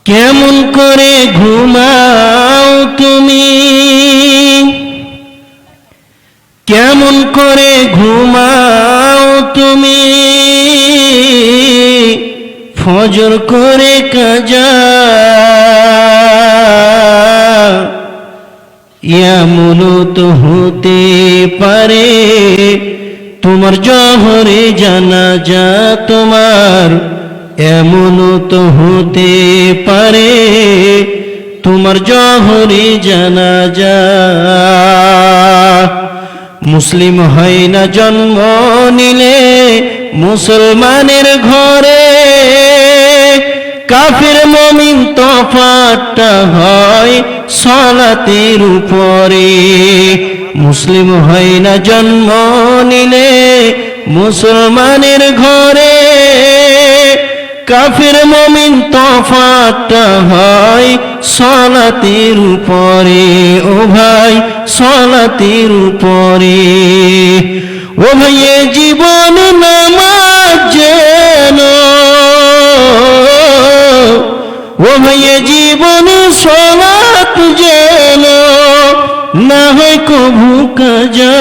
কেমন করে ঘুমাও তুমি, কেমন করে ঘুমাও তুমি, ফজর করে কাজা। এমন তো হতে পারে তোমার জহরে জানাজা তোমার, এমন তো হতে পারে তোমার জহরে জানাজা। মুসলিম হয় না জন্ম নিলে মুসলমানের ঘরে, কাফির মুমিন তফাৎটা হয় সালাতের উপরে। মুসলিম হয় না জন্ম নিলে মুসলমানের ঘরে, কাফির মুমিন তফাৎটা হয় সালাতের উপরে। ও ভাই সালাতের উপরে। ও ভাই এ জীবন নামাজ যেন, ও ভাই এ জীবন সালাত যেন না হয় কভু কাজা।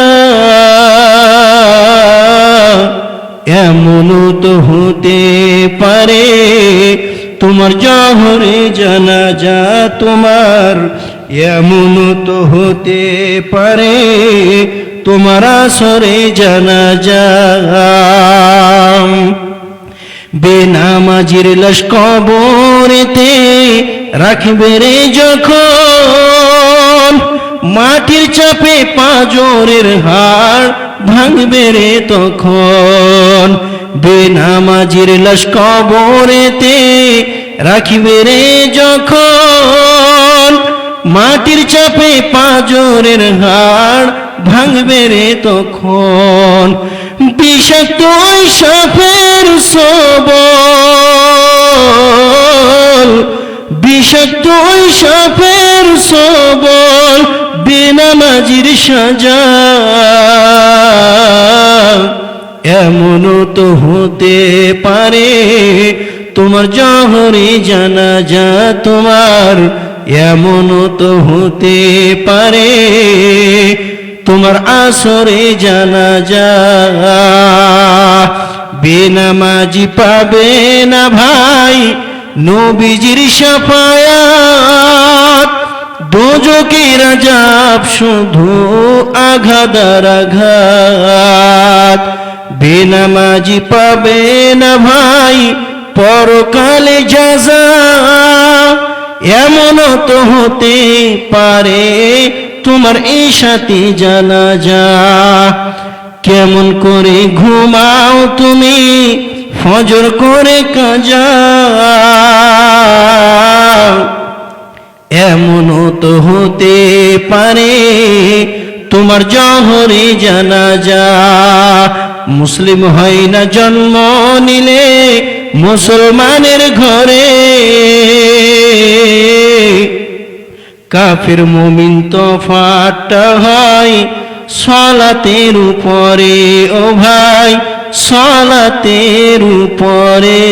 এমন তো হতে পারে তোমার জহরে জানাজা তোমার, এমন তো হতে পারে তোমার আসরে জানাজা। বেনামাজির লাশ কবরেতে রাখবে রে যখন, মাটির চাপে পাঁজরের হাড় ভাঙবে রে তখন। বেনামাজির লাশ কবরেতে রাখবে রে যখন, মাটির চাপে পাঁজরের হাড় ভাঙবে রে তখন। বিষাক্ত ওই সাপের সবল, বিষাক্ত ওই সাপের সবল বেনামাজির সাজা। এমন তো হতে পারে তোমার জহরে জানাজা তোমার, এমন তো হতে পারে তোমার আসরে জানাজা। বেনামাজি পাবে না ভাই নবীজির শাফায়াত, দোজখের আযাব শুধু আঘাত আর আঘাত। বেনামাজি পাবে না ভাই পরকালে জাযা, এমন তো হতে পারে তোমার এই সাথে জানাজা। কেমন করে ঘুমাও তুমি ফজর করে কাজা, এমন তো হতে পারে তোমার জহরে জানাজা। মুসলিম হয় না জন্ম নিলে মুসলমানের ঘরে, কাফির মুমিন তফাৎটা হয় সালাতের উপরে। ও ভাই সালাতের উপরে।